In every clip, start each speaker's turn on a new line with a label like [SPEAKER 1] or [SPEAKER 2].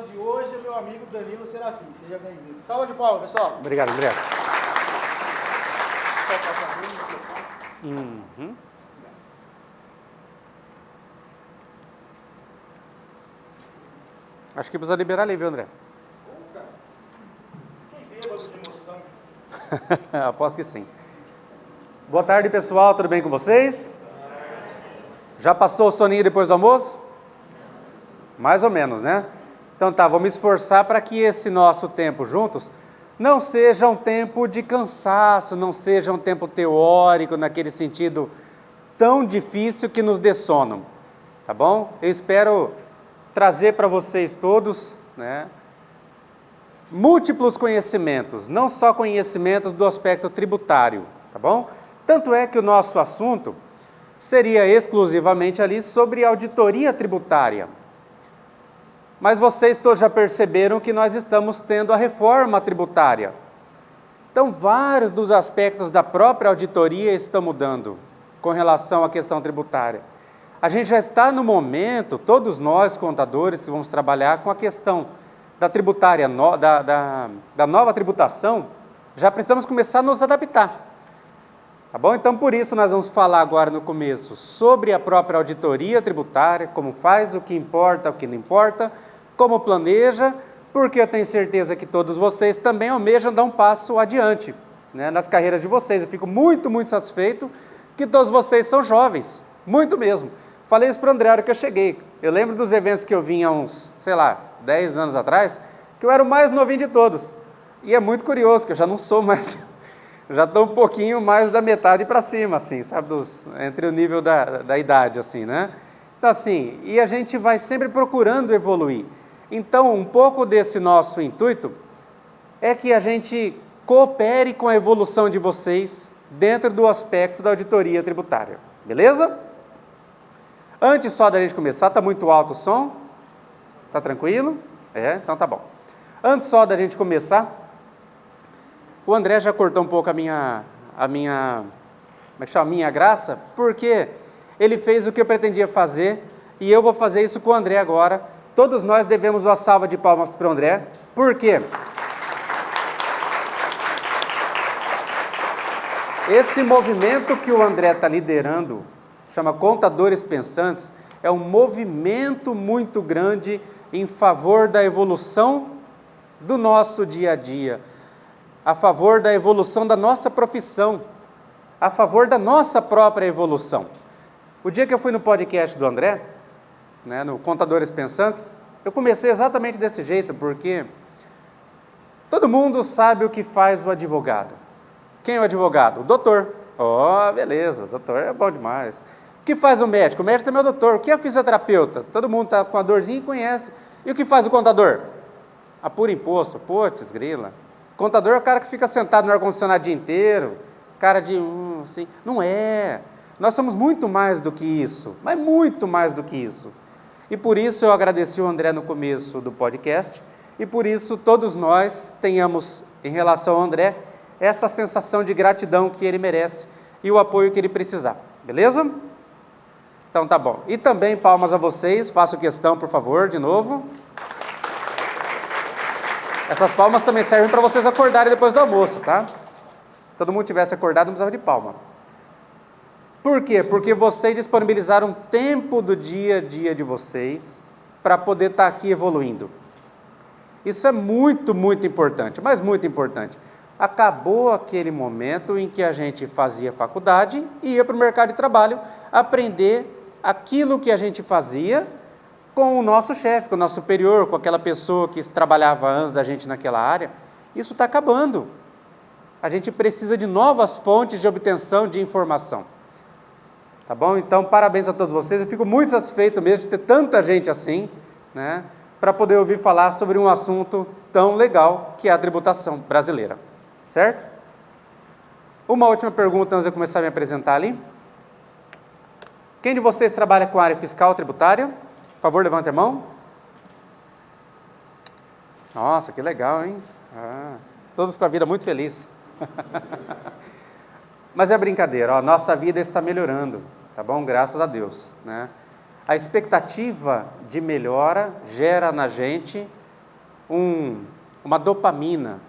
[SPEAKER 1] de hoje é meu amigo Danilo Serafim. Seja bem-vindo. Salva de palmas, pessoal.
[SPEAKER 2] Obrigado, obrigado.
[SPEAKER 1] Pode passar aqui o microfone.
[SPEAKER 2] Uhum. Acho que precisa liberar ali, viu, André?
[SPEAKER 1] Fiquei bêbado de emoção.
[SPEAKER 2] Aposto que sim. Boa tarde, pessoal. Tudo bem com vocês? Já passou o soninho depois do almoço? Mais ou menos, né? Então tá, vou me esforçar para que esse nosso tempo juntos não seja um tempo de cansaço, não seja um tempo teórico, naquele sentido tão difícil que nos dê sono, tá bom? Eu espero trazer para vocês todos, né, múltiplos conhecimentos, não só conhecimentos do aspecto tributário, tá bom? Tanto é que o nosso assunto seria exclusivamente ali sobre auditoria tributária. Mas vocês todos já perceberam que nós estamos tendo a reforma tributária. Então, vários dos aspectos da própria auditoria estão mudando com relação à questão tributária. A gente já está no momento, todos nós contadores que vamos trabalhar com a questão da tributária, da nova tributação, já precisamos começar a nos adaptar. Tá bom? Então, por isso, nós vamos falar agora no começo sobre a própria auditoria tributária, como faz, o que importa, o que não importa, como planeja, porque eu tenho certeza que todos vocês também almejam dar um passo adiante, né, nas carreiras de vocês. Eu fico muito, muito satisfeito que todos vocês são jovens, muito mesmo. Falei isso para o André, a hora que eu cheguei. Eu lembro dos eventos que eu vim há uns, sei lá, 10 anos atrás, que eu era o mais novinho de todos. E é muito curioso, que eu já não sou mais... já estou um pouquinho mais da metade para cima, assim, sabe, entre o nível da idade, assim, né? Então, assim, e a gente vai sempre procurando evoluir. Então, um pouco desse nosso intuito é que a gente coopere com a evolução de vocês dentro do aspecto da auditoria tributária, beleza? Antes só da gente começar, está muito alto o som? Está tranquilo? Então tá bom. Antes só da gente começar, o André já cortou um pouco a minha, como é que chama? A minha graça, porque ele fez o que eu pretendia fazer e eu vou fazer isso com o André agora. Todos nós devemos uma salva de palmas para o André. Por quê? Esse movimento que o André está liderando, chama Contadores Pensantes, é um movimento muito grande em favor da evolução do nosso dia a dia, a favor da evolução da nossa profissão, a favor da nossa própria evolução. O dia que eu fui no podcast do André, né, no Contadores Pensantes, eu comecei exatamente desse jeito, porque todo mundo sabe o que faz o advogado. Quem é o advogado? O doutor. Oh, beleza, o doutor é bom demais. O que faz o médico? O médico também é o doutor. O que é o fisioterapeuta? Todo mundo está com a dorzinha e conhece. E o que faz o contador? Apura imposto. Putz, grila. Contador é o cara que fica sentado no ar-condicionado o dia inteiro, cara de assim. Não é. Nós somos muito mais do que isso, mas muito mais do que isso. E por isso eu agradeci o André no começo do podcast, e por isso todos nós tenhamos, em relação ao André, essa sensação de gratidão que ele merece e o apoio que ele precisar. Beleza? Então tá bom. E também palmas a vocês, faço questão, por favor, de novo. Essas palmas também servem para vocês acordarem depois do almoço, tá? Se todo mundo tivesse acordado, não precisava de palma. Por quê? Porque vocês disponibilizaram tempo do dia a dia de vocês para poder estar aqui evoluindo. Isso é muito, muito importante, mas muito importante. Acabou aquele momento em que a gente fazia faculdade e ia para o mercado de trabalho aprender aquilo que a gente fazia com o nosso chefe, com o nosso superior, com aquela pessoa que trabalhava antes da gente naquela área. Isso está acabando. A gente precisa de novas fontes de obtenção de informação. Tá bom? Então, parabéns a todos vocês. Eu fico muito satisfeito mesmo de ter tanta gente assim, né, para poder ouvir falar sobre um assunto tão legal que é a tributação brasileira. Certo? Uma última pergunta antes de eu começar a me apresentar ali. Quem de vocês trabalha com a área fiscal tributária? Por favor, levante a mão. Nossa, que legal, hein? Todos com a vida muito feliz. Mas é brincadeira, ó, nossa vida está melhorando, tá bom? Graças a Deus, né? A expectativa de melhora gera na gente uma dopamina.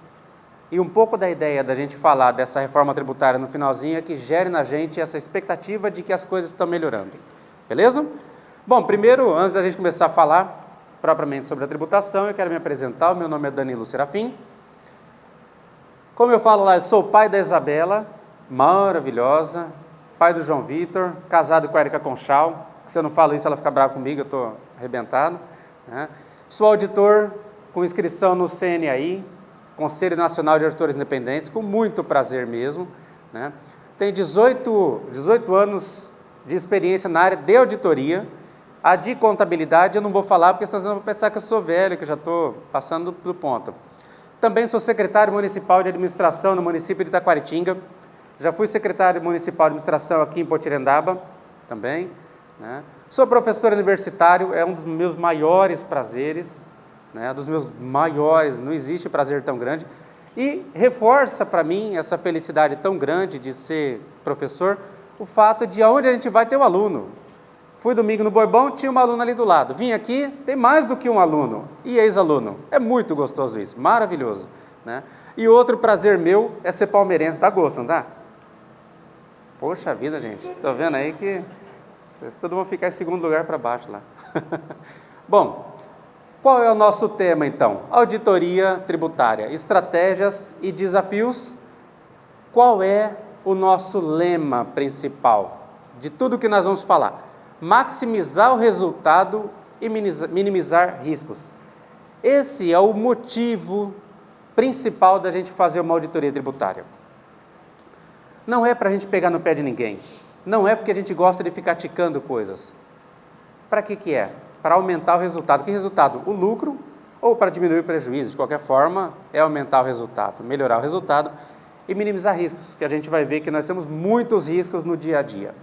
[SPEAKER 2] E um pouco da ideia da gente falar dessa reforma tributária no finalzinho é que gere na gente essa expectativa de que as coisas estão melhorando. Beleza? Bom, primeiro, antes da gente começar a falar propriamente sobre a tributação, eu quero me apresentar. O meu nome é Danilo Serafim. Como eu falo lá, eu sou o pai da Isabela, maravilhosa, pai do João Vitor, casado com a Érica Conchal. Se eu não falo isso, ela fica brava comigo, eu estou arrebentado, né? Sou auditor com inscrição no CNAI, Conselho Nacional de Auditores Independentes, com muito prazer mesmo, né? Tenho 18 anos de experiência na área de auditoria. A de contabilidade eu não vou falar, porque senão eu vou pensar que eu sou velho, que eu já estou passando do ponto. Também sou secretário municipal de administração no município de Itaquaritinga. Já fui secretário municipal de administração aqui em Potirendaba, também, né? Sou professor universitário, é um dos meus maiores prazeres, né? Dos meus maiores, não existe prazer tão grande. E reforça para mim essa felicidade tão grande de ser professor, o fato de aonde a gente vai ter um aluno. Fui domingo no Bourbon, tinha uma aluna ali do lado. Vim aqui, tem mais do que um aluno e ex-aluno. É muito gostoso isso, maravilhoso, né? E outro prazer meu é ser palmeirense. Dá gosto, não dá? Poxa vida, gente, estou vendo aí que vocês todos vão ficar em segundo lugar para baixo lá. Bom, qual é o nosso tema então? Auditoria tributária, estratégias e desafios. Qual é o nosso lema principal de tudo que nós vamos falar? Maximizar o resultado e minimizar riscos. Esse é o motivo principal da gente fazer uma auditoria tributária. Não é para a gente pegar no pé de ninguém. Não é porque a gente gosta de ficar ticando coisas. Para que é? Para aumentar o resultado. Que resultado? O lucro ou para diminuir o prejuízo. De qualquer forma, é aumentar o resultado, melhorar o resultado e minimizar riscos, que a gente vai ver que nós temos muitos riscos no dia a dia.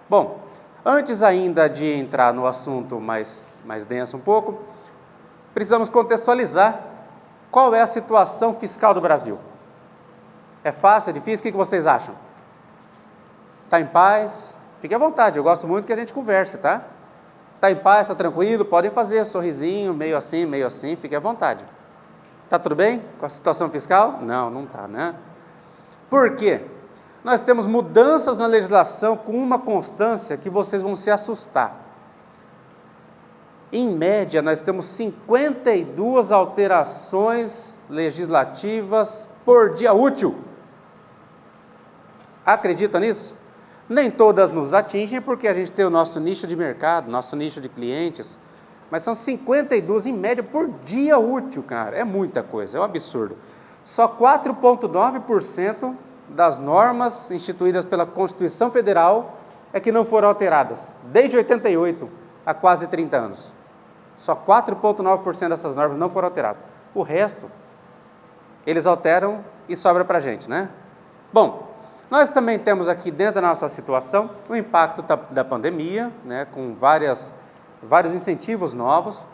[SPEAKER 2] Bom, antes ainda de entrar no assunto mais denso um pouco, precisamos contextualizar qual é a situação fiscal do Brasil. É fácil, é difícil? O que vocês acham? Está em paz? Fique à vontade, eu gosto muito que a gente converse, tá? Está em paz, está tranquilo? Podem fazer sorrisinho, meio assim, fique à vontade. Está tudo bem com a situação fiscal? Não, não está, né? Por quê? Nós temos mudanças na legislação com uma constância que vocês vão se assustar. Em média, nós temos 52 alterações legislativas por dia útil. Acredita nisso? Nem todas nos atingem, porque a gente tem o nosso nicho de mercado, nosso nicho de clientes, mas são 52 em média por dia útil, cara. É muita coisa, é um absurdo. Só 4,9% das normas instituídas pela Constituição Federal é que não foram alteradas, desde 88 a quase 30 anos. Só 4,9% dessas normas não foram alteradas. O resto, eles alteram e sobra para a gente, né? Bom, nós também temos aqui dentro da nossa situação o impacto da pandemia, né, com vários incentivos novos.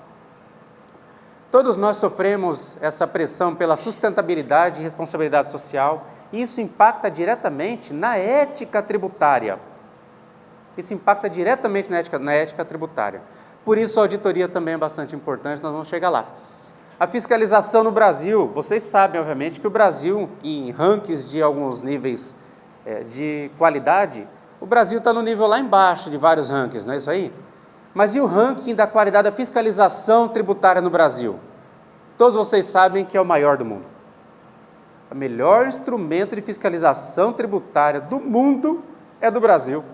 [SPEAKER 2] Todos nós sofremos essa pressão pela sustentabilidade e responsabilidade social, e isso impacta diretamente na ética tributária. Isso impacta diretamente na ética tributária. Por isso a auditoria também é bastante importante, nós vamos chegar lá. A fiscalização no Brasil, vocês sabem, obviamente, que o Brasil, em rankings de alguns níveis de qualidade, o Brasil está no nível lá embaixo de vários rankings, não é isso aí? Mas e o ranking da qualidade da fiscalização tributária no Brasil? Todos vocês sabem que é o maior do mundo. O melhor instrumento de fiscalização tributária do mundo é do Brasil.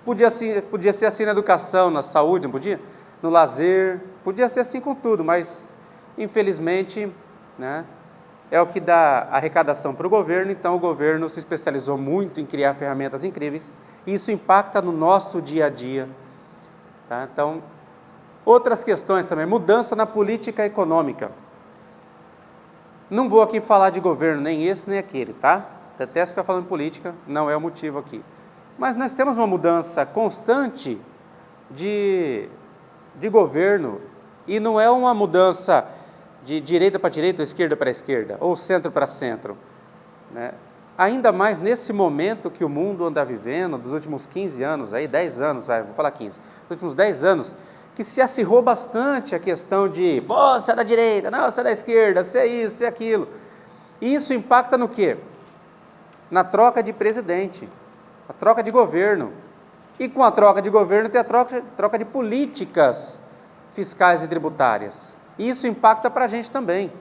[SPEAKER 2] Podia ser assim na educação, na saúde, não podia? No lazer, podia ser assim com tudo, mas infelizmente, né, é o que dá arrecadação para o governo, então o governo se especializou muito em criar ferramentas incríveis, e isso impacta no nosso dia a dia. Tá? Então, outras questões também, mudança na política econômica. Não vou aqui falar de governo, nem esse nem aquele, tá? Detesto ficar falando política, não é o motivo aqui. Mas nós temos uma mudança constante de governo, e não é uma mudança de direita para direita, ou esquerda para esquerda, ou centro para centro, né? Ainda mais nesse momento que o mundo anda vivendo, dos últimos 15 anos, aí 10 anos, vou falar 15, dos últimos 10 anos, que se acirrou bastante a questão de, você é da direita, não, você é da esquerda, você é isso, você é aquilo. E isso impacta no quê? Na troca de presidente, a troca de governo. E com a troca de governo tem a troca de políticas fiscais e tributárias. E isso impacta para a gente também,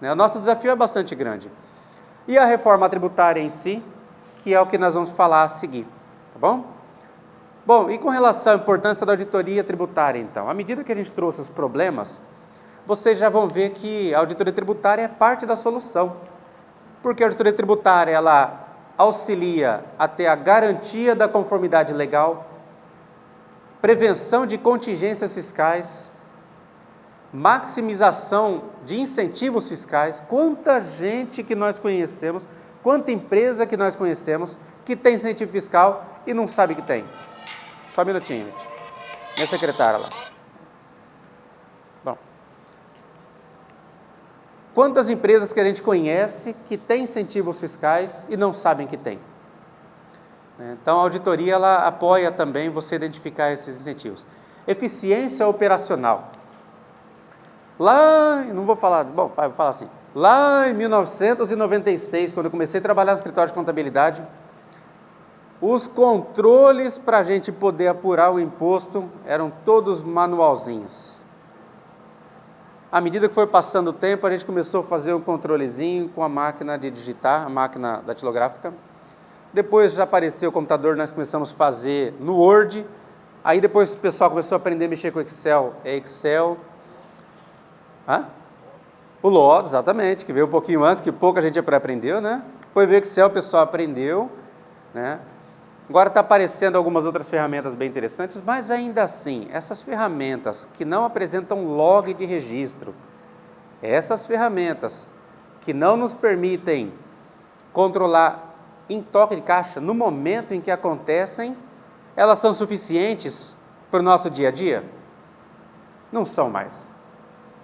[SPEAKER 2] né? O nosso desafio é bastante grande. E a reforma tributária em si, que é o que nós vamos falar a seguir, tá bom? Bom, e com relação à importância da auditoria tributária, então, à medida que a gente trouxe os problemas, vocês já vão ver que a auditoria tributária é parte da solução, porque a auditoria tributária, ela auxilia a ter a garantia da conformidade legal, prevenção de contingências fiscais, maximização de incentivos fiscais. Quanta gente que nós conhecemos, quanta empresa que nós conhecemos que tem incentivo fiscal e não sabe que tem. Só um minutinho, gente. Minha secretária lá. Bom. Quantas empresas que a gente conhece que tem incentivos fiscais e não sabem que tem? Então, a auditoria, ela apoia também você identificar esses incentivos. Eficiência operacional. Não vou falar, vou falar assim. Lá em 1996, quando eu comecei a trabalhar no escritório de contabilidade, os controles para a gente poder apurar o imposto eram todos manualzinhos. À medida que foi passando o tempo, a gente começou a fazer um controlezinho com a máquina de digitar, a máquina datilográfica. Depois já apareceu o computador, nós começamos a fazer no Word. Aí depois o pessoal começou a aprender a mexer com Excel. É Excel. O LOD, exatamente, que veio um pouquinho antes, que pouca gente aprendeu, né? Depois veio o Excel, o pessoal aprendeu, né? Agora está aparecendo algumas outras ferramentas bem interessantes, mas ainda assim, essas ferramentas que não apresentam log de registro, essas ferramentas que não nos permitem controlar em toque de caixa, no momento em que acontecem, elas são suficientes para o nosso dia a dia? Não são mais.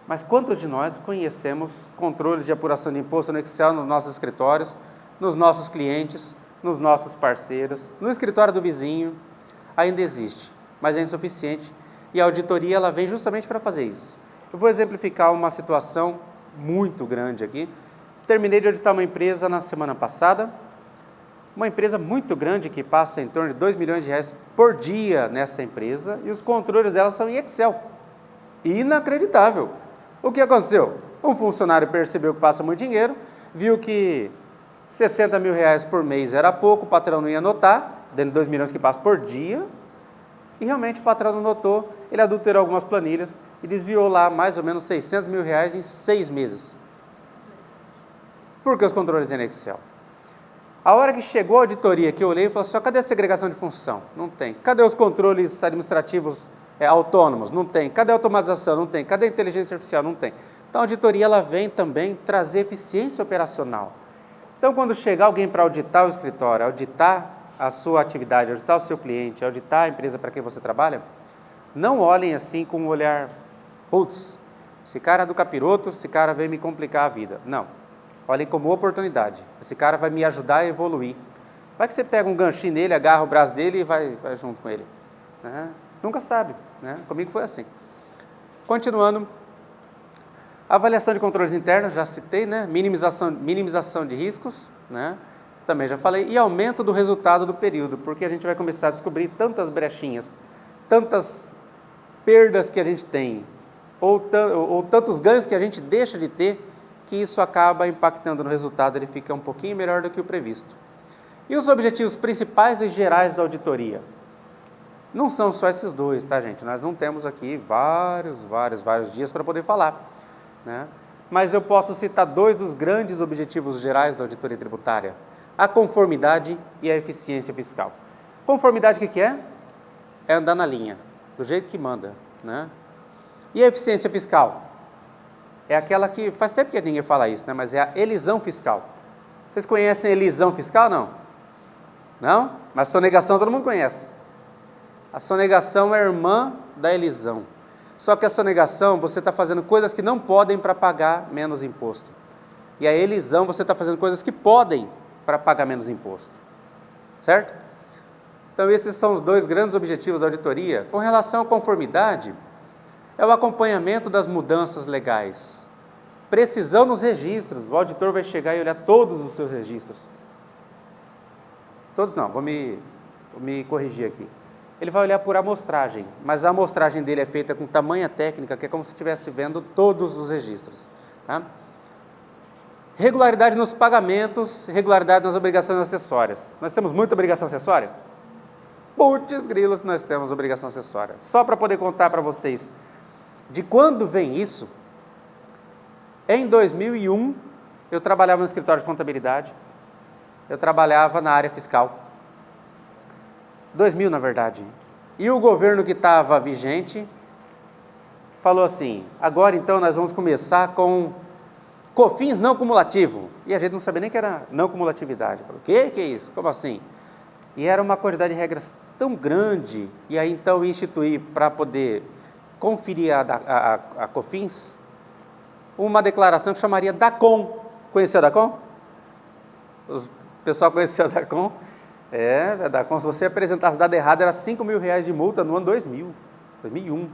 [SPEAKER 2] Mas quantos de nós conhecemos controle de apuração de imposto no Excel nos nossos escritórios, nos nossos clientes, nos nossos parceiros, no escritório do vizinho? Ainda existe, mas é insuficiente, e a auditoria ela vem justamente para fazer isso. Eu vou exemplificar uma situação muito grande aqui. Terminei de auditar uma empresa na semana passada, uma empresa muito grande que passa em torno de 2 milhões de reais por dia nessa empresa, e os controles dela são em Excel. Inacreditável! O que aconteceu? Um funcionário percebeu que passa muito dinheiro, viu que 60 mil reais por mês era pouco, o patrão não ia notar, dentro de 2 milhões que passa por dia, e realmente o patrão não notou, ele adulterou algumas planilhas e desviou lá mais ou menos 600 mil reais em 6 meses. Por que os controles em Excel? A hora que chegou a auditoria, que eu olhei e falei assim, cadê a segregação de função? Não tem. Cadê os controles administrativos autônomos? Não tem. Cadê a automatização? Não tem. Cadê a inteligência artificial? Não tem. Então a auditoria ela vem também trazer eficiência operacional. Então quando chegar alguém para auditar o escritório, auditar a sua atividade, auditar o seu cliente, auditar a empresa para quem você trabalha, não olhem assim com um olhar, putz, esse cara é do capiroto, esse cara veio me complicar a vida. Não. Olhem como oportunidade. Esse cara vai me ajudar a evoluir. Vai que você pega um ganchinho nele, agarra o braço dele e vai junto com ele. Nunca sabe, né? Comigo foi assim. Continuando, avaliação de controles internos, já citei, né? Minimização de riscos, né? Também já falei, e aumento do resultado do período, porque a gente vai começar a descobrir tantas brechinhas, tantas perdas que a gente tem, ou tantos ganhos que a gente deixa de ter, que isso acaba impactando no resultado, ele fica um pouquinho melhor do que o previsto. E os objetivos principais e gerais da auditoria? Não são só esses dois, tá, gente? Nós não temos aqui vários dias para poder falar, né? Mas eu posso citar 2 dos grandes objetivos gerais da auditoria tributária: a conformidade e a eficiência fiscal. Conformidade, o que é? É andar na linha, do jeito que manda, né? E a eficiência fiscal? É aquela que, faz tempo que ninguém fala isso, né? Mas é a elisão fiscal. Vocês conhecem a elisão fiscal, não? Não? Mas sonegação todo mundo conhece. A sonegação é irmã da elisão. Só que a sonegação, você está fazendo coisas que não podem para pagar menos imposto. E a elisão, você está fazendo coisas que podem para pagar menos imposto. Certo? Então, esses são os 2 grandes objetivos da auditoria. Com relação à conformidade, é o acompanhamento das mudanças legais. Precisão nos registros. O auditor vai chegar e olhar todos os seus registros. Todos não, vou me corrigir aqui. Ele vai olhar por amostragem, mas a amostragem dele é feita com tamanha técnica, que é como se estivesse vendo todos os registros. Tá? Regularidade nos pagamentos, regularidade nas obrigações acessórias. Nós temos muita obrigação acessória? Putz grilos, nós temos obrigação acessória. Só para poder contar para vocês de quando vem isso, em 2001, eu trabalhava no escritório de contabilidade, eu trabalhava na área fiscal. 2000, na verdade. E o governo que estava vigente falou assim, agora então nós vamos começar com COFINS não cumulativo. E a gente não sabia nem que era não cumulatividade. Falou, o que é isso? Como assim? E era uma quantidade de regras tão grande, e aí então instituir para poder conferir a COFINS, uma declaração que chamaria DACOM. Conheceu a DACOM? O pessoal conheceu a DACOM? A DACOM, se você apresentasse dado errado, era R$5.000 de multa no ano 2001.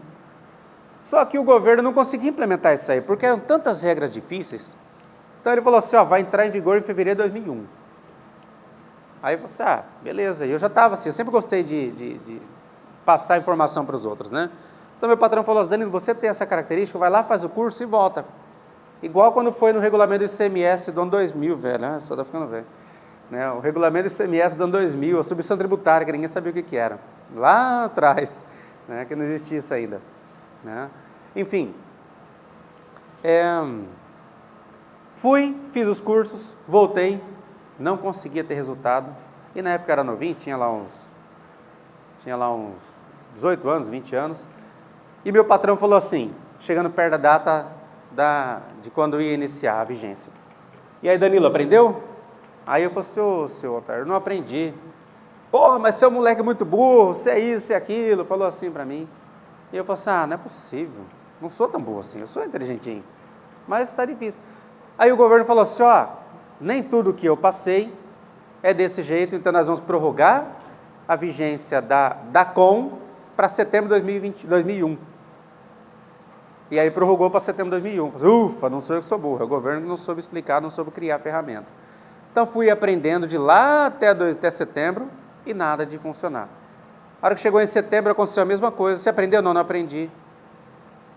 [SPEAKER 2] Só que o governo não conseguia implementar isso aí, porque eram tantas regras difíceis. Então ele falou assim, vai entrar em vigor em fevereiro de 2001. Aí eu falei assim, beleza. E eu já estava assim, eu sempre gostei de passar informação para os outros, né? Então meu patrão falou assim, Danilo, você tem essa característica, vai lá, faz o curso e volta. Igual quando foi no regulamento do ICMS do ano 2000, velho, né? Só tá ficando velho. Né? O regulamento do ICMS do ano 2000, a substituição tributária, que ninguém sabia o que era. Lá atrás, né? Que não existia isso ainda. Né? Enfim, fiz os cursos, voltei, não conseguia ter resultado, e na época era novinho, tinha lá uns 18 anos, 20 anos, e meu patrão falou assim, chegando perto da data de quando ia iniciar a vigência, e aí, Danilo, aprendeu? Aí eu falei assim, seu otário, eu não aprendi. Porra, mas você é um moleque muito burro, você é isso, você é aquilo, falou assim para mim. E eu falei assim, não é possível, não sou tão burro assim, eu sou inteligentinho, mas está difícil. Aí o governo falou assim, nem tudo que eu passei é desse jeito, então nós vamos prorrogar a vigência da DACOM para setembro de 2001. E aí prorrogou para setembro de 2001. Falei, ufa, não sou eu que sou burro, é o governo que não soube explicar, não soube criar a ferramenta. Então fui aprendendo de lá até setembro e nada de funcionar. A hora que chegou em setembro aconteceu a mesma coisa. Você aprendeu? Não aprendi.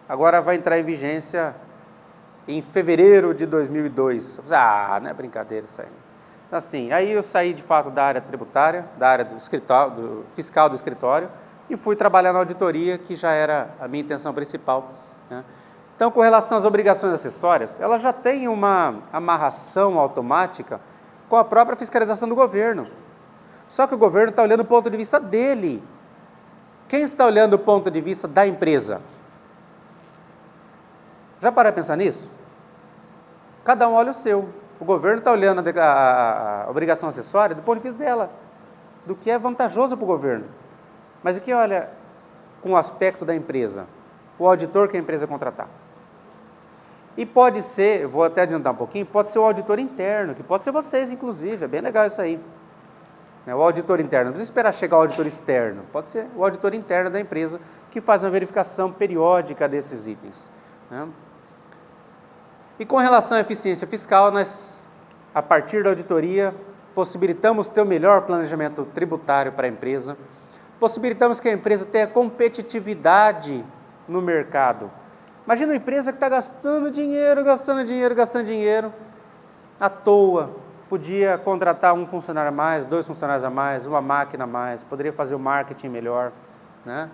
[SPEAKER 2] Agora vai entrar em vigência em fevereiro de 2002. Eu falei, não é brincadeira isso aí. Então assim, aí eu saí de fato da área tributária, da área do escritório, fiscal do escritório, e fui trabalhar na auditoria, que já era a minha intenção principal. Né? Então, com relação às obrigações acessórias, ela já tem uma amarração automática com a própria fiscalização do governo. Só que o governo está olhando do ponto de vista dele. Quem está olhando do ponto de vista da empresa? Já parou para pensar nisso? Cada um olha o seu. O governo está olhando a obrigação acessória do ponto de vista dela, do que é vantajoso para o governo. Mas aqui olha com o aspecto da empresa, o auditor que a empresa contratar. E pode ser, vou até adiantar um pouquinho, pode ser o auditor interno, que pode ser vocês, inclusive, é bem legal isso aí. O auditor interno, não precisa esperar chegar o auditor externo, pode ser o auditor interno da empresa que faz uma verificação periódica desses itens. Né? E com relação à eficiência fiscal, nós, a partir da auditoria, possibilitamos ter o melhor planejamento tributário para a empresa, possibilitamos que a empresa tenha competitividade no mercado. Imagina uma empresa que está gastando dinheiro à toa. Podia contratar um funcionário a mais, 2 funcionários a mais, uma máquina a mais, poderia fazer o marketing melhor, né?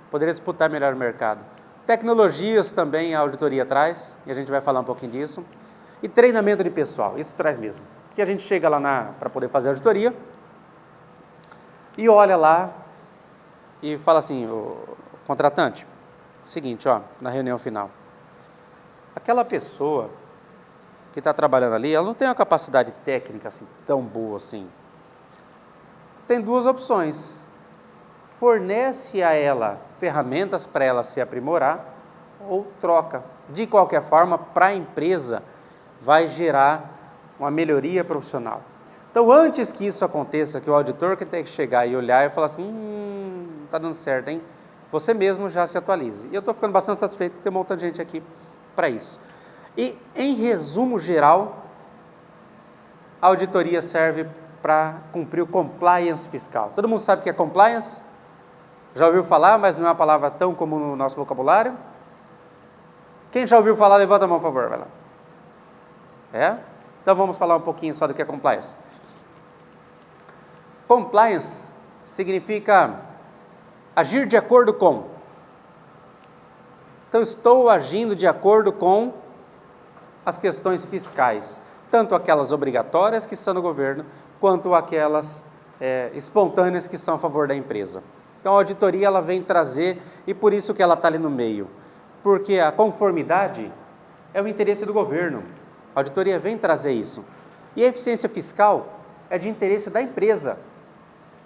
[SPEAKER 2] Poderia disputar melhor o mercado. Tecnologias também a auditoria traz, e a gente vai falar um pouquinho disso. E treinamento de pessoal, isso traz mesmo. Porque a gente chega lá para poder fazer a auditoria e olha lá e fala assim, o contratante, seguinte, na reunião final, aquela pessoa que está trabalhando ali, ela não tem uma capacidade técnica assim, tão boa assim. Tem 2 opções. Fornece a ela ferramentas para ela se aprimorar ou troca. De qualquer forma, para a empresa, vai gerar uma melhoria profissional. Então, antes que isso aconteça, que o auditor que tem que chegar e olhar e falar assim, está dando certo, hein? você mesmo já se atualize. E eu estou ficando bastante satisfeito que tem um montão de gente aqui para isso. E, em resumo geral, a auditoria serve para cumprir o compliance fiscal. Todo mundo sabe o que é compliance? Já ouviu falar, mas não é uma palavra tão comum no nosso vocabulário? Quem já ouviu falar, levanta a mão, por favor. Vai lá. É? Então vamos falar um pouquinho só do que é compliance. Compliance significa agir de acordo com. Então, estou agindo de acordo com as questões fiscais, tanto aquelas obrigatórias que são do governo, quanto aquelas espontâneas que são a favor da empresa. Então, a auditoria ela vem trazer, e por isso que ela está ali no meio, porque a conformidade é o interesse do governo. A auditoria vem trazer isso. E a eficiência fiscal é de interesse da empresa.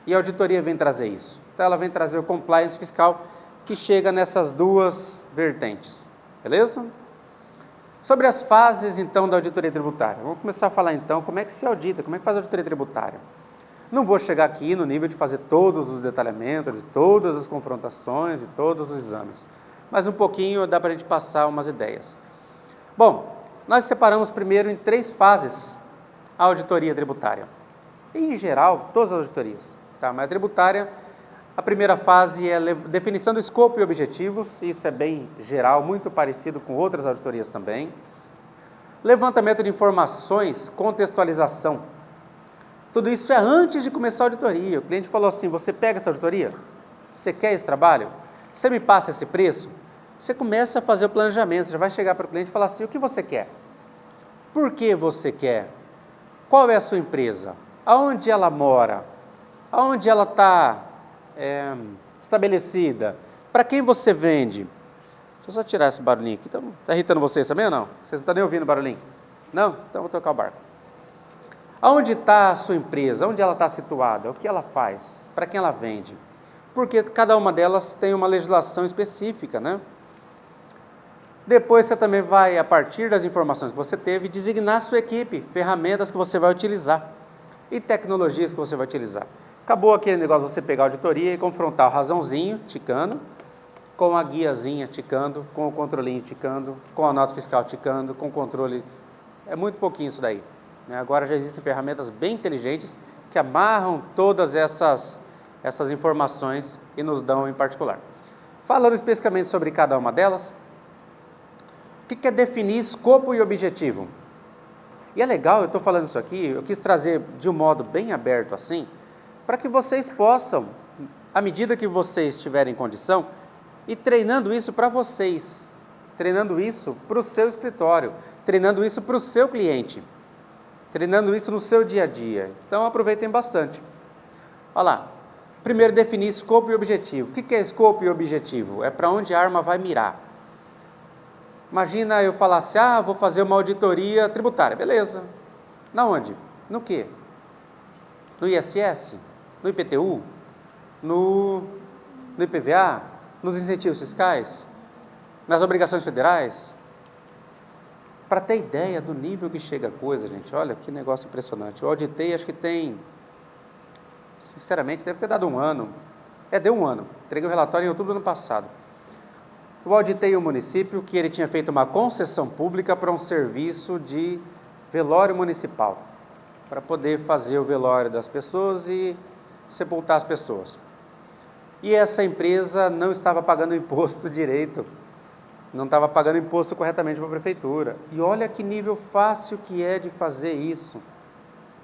[SPEAKER 2] E a auditoria vem trazer isso. Então, ela vem trazer o compliance fiscal, que chega nessas duas vertentes. Beleza? Sobre as fases, então, da auditoria tributária. Vamos começar a falar, então, como é que se audita, como é que faz a auditoria tributária. Não vou chegar aqui no nível de fazer todos os detalhamentos, de todas as confrontações e todos os exames. Mas um pouquinho dá para a gente passar umas ideias. Bom, nós separamos primeiro em 3 fases a auditoria tributária. Em geral, todas as auditorias. Tá? Mas a tributária, a primeira fase é definição do escopo e objetivos, isso é bem geral, muito parecido com outras auditorias também. Levantamento de informações, contextualização. Tudo isso é antes de começar a auditoria. O cliente falou assim, você pega essa auditoria? Você quer esse trabalho? Você me passa esse preço? Você começa a fazer o planejamento, você vai chegar para o cliente e falar assim, o que você quer? Por que você quer? Qual é a sua empresa? Aonde ela mora? Aonde ela está estabelecida? Para quem você vende? Deixa eu só tirar esse barulhinho aqui. Está irritando vocês também ou não? Vocês não estão nem ouvindo o barulhinho? Não? Então vou tocar o barco. Aonde está a sua empresa? Onde ela está situada? O que ela faz? Para quem ela vende? Porque cada uma delas tem uma legislação específica, né? Depois você também vai, a partir das informações que você teve, designar a sua equipe, ferramentas que você vai utilizar e tecnologias que você vai utilizar. Acabou aquele negócio de você pegar a auditoria e confrontar o razãozinho, ticando, com a guiazinha, ticando, com o controlinho, ticando, com a nota fiscal, ticando, com o controle. É muito pouquinho isso daí. Né? Agora já existem ferramentas bem inteligentes que amarram todas essas informações e nos dão em particular. Falando especificamente sobre cada uma delas, o que é definir escopo e objetivo? E é legal, eu estou falando isso aqui, eu quis trazer de um modo bem aberto assim, para que vocês possam, à medida que vocês tiverem condição, ir treinando isso para vocês, treinando isso para o seu escritório, treinando isso para o seu cliente, treinando isso no seu dia a dia. Então aproveitem bastante. Olha lá, primeiro definir escopo e objetivo. O que é escopo e objetivo? É para onde a arma vai mirar. Imagina eu falar assim, vou fazer uma auditoria tributária, beleza. Na onde? No quê? No ISS? No IPTU? No IPVA? Nos incentivos fiscais? Nas obrigações federais? Para ter ideia do nível que chega a coisa, gente, olha que negócio impressionante. Eu auditei, acho que tem, sinceramente, deve ter dado um ano. Deu um ano. Entreguei o relatório em outubro do ano passado. Eu auditei um município que ele tinha feito uma concessão pública para um serviço de velório municipal, para poder fazer o velório das pessoas e sepultar as pessoas. E essa empresa não estava pagando imposto direito, não estava pagando imposto corretamente para a prefeitura. E olha que nível fácil que é de fazer isso.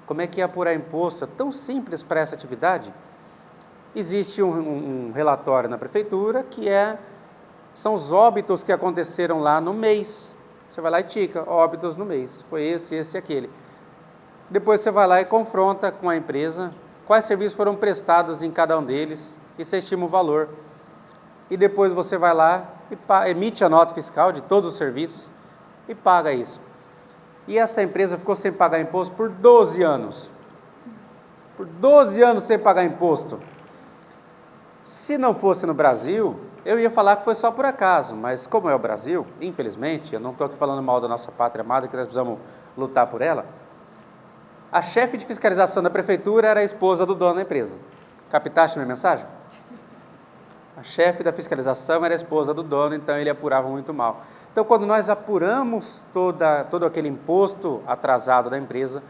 [SPEAKER 2] Como é que é apurar imposto? É tão simples para essa atividade. Existe um relatório na prefeitura que são os óbitos que aconteceram lá no mês. Você vai lá e tica, óbitos no mês. Foi esse e aquele. Depois você vai lá e confronta com a empresa quais serviços foram prestados em cada um deles e você estima o valor. E depois você vai lá e emite a nota fiscal de todos os serviços e paga isso. E essa empresa ficou sem pagar imposto por 12 anos. Por 12 anos sem pagar imposto. Se não fosse no Brasil, eu ia falar que foi só por acaso, mas como é o Brasil, infelizmente, eu não estou aqui falando mal da nossa pátria amada, que nós precisamos lutar por ela, a chefe de fiscalização da prefeitura era a esposa do dono da empresa. Captaste minha mensagem? A chefe da fiscalização era a esposa do dono, então ele apurava muito mal. Então, quando nós apuramos todo aquele imposto atrasado da empresa,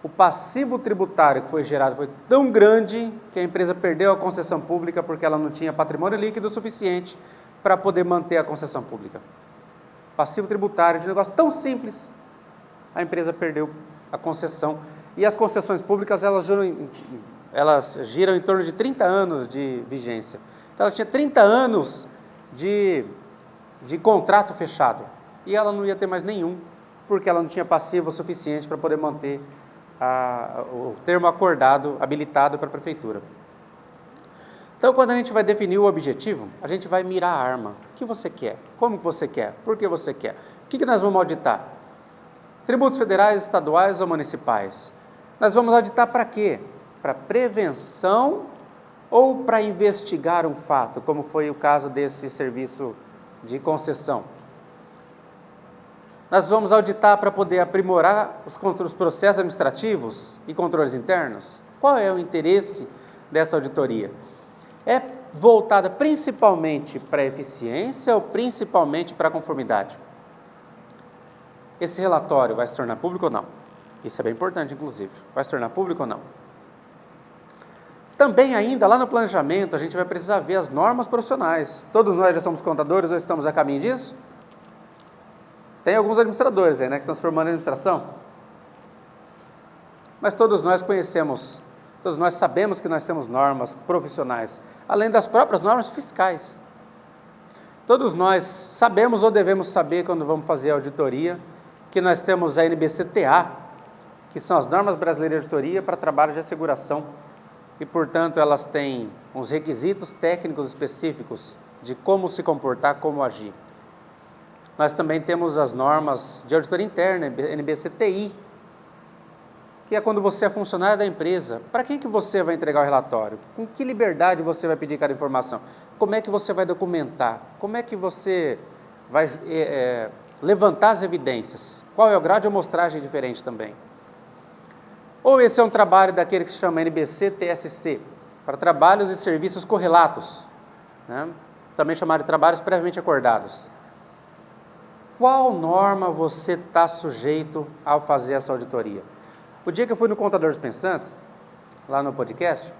[SPEAKER 2] o passivo tributário que foi gerado foi tão grande que a empresa perdeu a concessão pública porque ela não tinha patrimônio líquido suficiente para poder manter a concessão pública. Passivo tributário de um negócio tão simples, a empresa perdeu a concessão. E as concessões públicas, elas giram em torno de 30 anos de vigência. Então, ela tinha 30 anos de contrato fechado, e ela não ia ter mais nenhum, porque ela não tinha passivo suficiente para poder manter o termo acordado, habilitado para a prefeitura. Então, quando a gente vai definir o objetivo, a gente vai mirar a arma. O que você quer? Como que você quer? Por que você quer? O que nós vamos auditar? Tributos federais, estaduais ou municipais? Nós vamos auditar para quê? Para prevenção ou para investigar um fato, como foi o caso desse serviço de concessão? Nós vamos auditar para poder aprimorar os processos administrativos e controles internos? Qual é o interesse dessa auditoria? É voltada principalmente para a eficiência ou principalmente para a conformidade? Esse relatório vai se tornar público ou não? Isso é bem importante, inclusive. Vai se tornar público ou não? Também ainda, lá no planejamento, a gente vai precisar ver as normas profissionais. Todos nós já somos contadores ou estamos a caminho disso? Tem alguns administradores aí, né, que estão se formando em administração. Mas todos nós conhecemos, todos nós sabemos que nós temos normas profissionais, além das próprias normas fiscais. Todos nós sabemos ou devemos saber, quando vamos fazer a auditoria, que nós temos a NBCTA, que são as normas brasileiras de auditoria para trabalho de asseguração, e, portanto, elas têm uns requisitos técnicos específicos de como se comportar, como agir. Nós também temos as normas de auditoria interna, NBCTI, que é quando você é funcionário da empresa. Para quem que você vai entregar o relatório? Com que liberdade você vai pedir cada informação? Como é que você vai documentar? Como é que você vai levantar as evidências? Qual é o grau de amostragem diferente também? Ou esse é um trabalho daquele que se chama NBC-TSC, para trabalhos e serviços correlatos, né? Também chamado de trabalhos previamente acordados. Qual norma você está sujeito ao fazer essa auditoria? O dia que eu fui no Contador dos Pensantes, lá no podcast,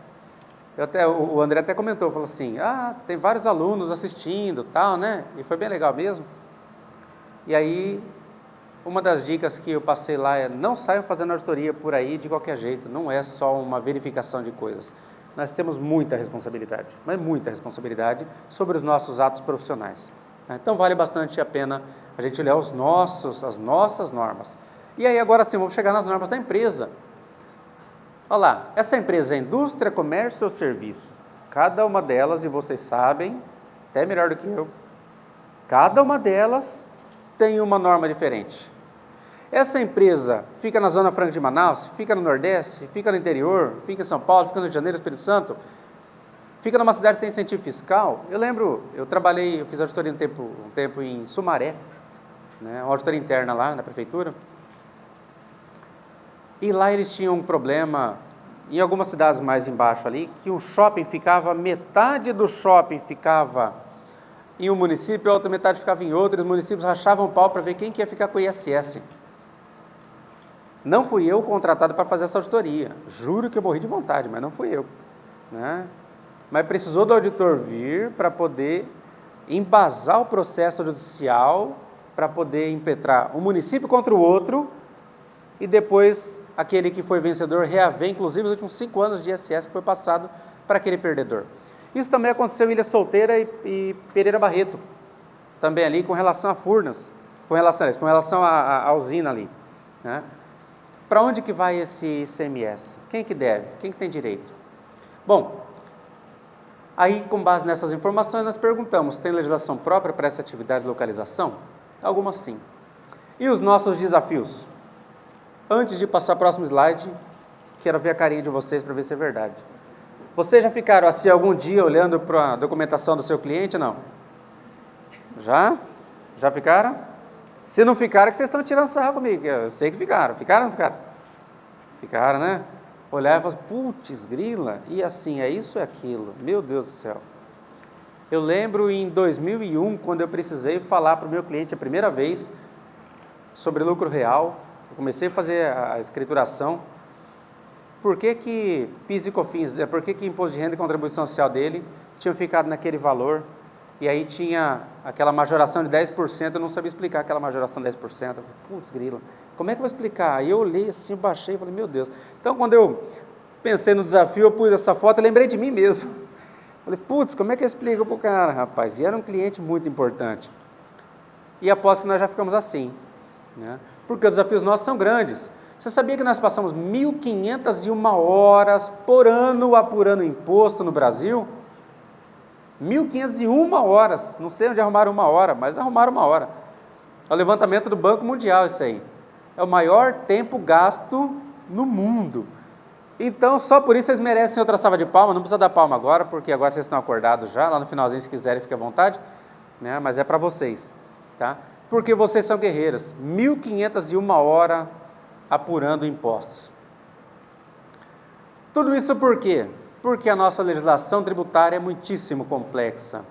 [SPEAKER 2] o André até comentou, falou assim, tem vários alunos assistindo, tal, né? E foi bem legal mesmo. E aí, uma das dicas que eu passei lá é: não saiam fazendo auditoria por aí de qualquer jeito, não é só uma verificação de coisas. Nós temos muita responsabilidade, mas muita responsabilidade sobre os nossos atos profissionais. Então vale bastante a pena a gente olhar as nossas normas. E aí agora sim, vamos chegar nas normas da empresa. Olha lá, essa empresa é indústria, comércio ou serviço? Cada uma delas, e vocês sabem, até melhor do que eu, cada uma delas tem uma norma diferente. Essa empresa fica na Zona Franca de Manaus, fica no Nordeste, fica no interior, fica em São Paulo, fica no Rio de Janeiro, Espírito Santo, fica numa cidade que tem incentivo fiscal. Eu lembro, eu fiz auditoria um tempo em Sumaré, né, uma auditoria interna lá na prefeitura, e lá eles tinham um problema, em algumas cidades mais embaixo ali, que um shopping metade do shopping ficava em um município, a outra metade ficava em outro, os municípios rachavam o pau para ver quem que ia ficar com o ISS. Não fui eu contratado para fazer essa auditoria, juro que eu morri de vontade, mas não fui eu, né? Mas precisou do auditor vir para poder embasar o processo judicial, para poder impetrar um município contra o outro, e depois aquele que foi vencedor reaver, inclusive, os últimos 5 anos de ISS que foi passado para aquele perdedor. Isso também aconteceu em Ilha Solteira e Pereira Barreto, também ali com relação a Furnas, com relação à usina ali, né? Para onde que vai esse ICMS? Quem que deve? Quem que tem direito? Bom, aí com base nessas informações nós perguntamos, tem legislação própria para essa atividade de localização? Algumas sim. E os nossos desafios? Antes de passar para o próximo slide, quero ver a carinha de vocês para ver se é verdade. Vocês já ficaram assim algum dia olhando para a documentação do seu cliente, não? Já? Já ficaram? Se não ficaram, é que vocês estão tirando sarro comigo. Eu sei que ficaram. Ficaram ou não ficaram? Ficaram, né? Olhar e falar, putz, grila, e assim, é isso e aquilo. Meu Deus do céu. Eu lembro em 2001, quando eu precisei falar para o meu cliente a primeira vez sobre lucro real, eu comecei a fazer a escrituração. Por que PIS e COFINS, por que imposto de renda e contribuição social dele tinham ficado naquele valor? E aí tinha aquela majoração de 10%, eu não sabia explicar aquela majoração de 10%. Eu falei, putz, grila, como é que eu vou explicar? Aí eu olhei assim, eu baixei e falei, meu Deus. Então, quando eu pensei no desafio, eu pus essa foto e lembrei de mim mesmo. Falei, putz, como é que eu explico para o cara, rapaz? E era um cliente muito importante. E aposto que nós já ficamos assim, né? Porque os desafios nossos são grandes. Você sabia que nós passamos 1.501 horas por ano apurando imposto no Brasil? 1.501 horas. Não sei onde arrumaram uma hora, mas arrumaram uma hora. É o levantamento do Banco Mundial isso aí. É o maior tempo gasto no mundo. Então, só por isso vocês merecem outra salva de palmas. Não precisa dar palma agora, porque agora vocês estão acordados já. Lá no finalzinho, se quiserem, fique à vontade, né? Mas é para vocês, tá? Porque vocês são guerreiros. 1.501 horas apurando impostos. Tudo isso por quê? Porque a nossa legislação tributária é muitíssimo complexa.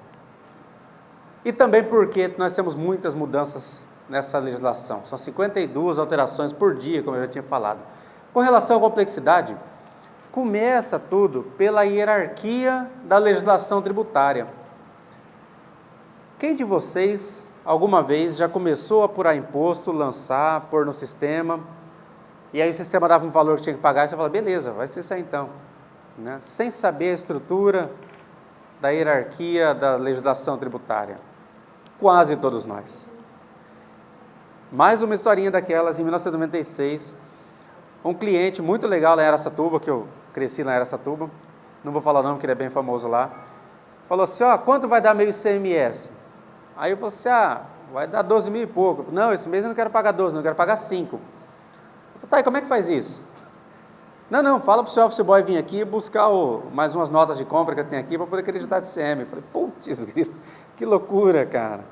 [SPEAKER 2] E também porque nós temos muitas mudanças nessa legislação. São 52 alterações por dia, como eu já tinha falado. Com relação à complexidade, começa tudo pela hierarquia da legislação tributária. Quem de vocês, alguma vez, já começou a apurar imposto, lançar, pôr no sistema, e aí o sistema dava um valor que tinha que pagar, e você fala, beleza, vai ser isso aí então, né? Sem saber a estrutura da hierarquia da legislação tributária. Quase todos nós. Mais uma historinha daquelas, em 1996, um cliente muito legal lá em Araçatuba, que eu cresci lá em Araçatuba, não vou falar o nome, que ele é bem famoso lá, falou assim, ó, quanto vai dar meu ICMS? Aí eu falei assim, vai dar 12 mil e pouco. Eu falei, não, esse mês eu não quero pagar 12, não, eu quero pagar 5. Eu falei, tá, e como é que faz isso? Não, fala para o seu office boy vir aqui buscar mais umas notas de compra que eu tenho aqui para poder acreditar de ICM. Eu falei, putz, que loucura, cara.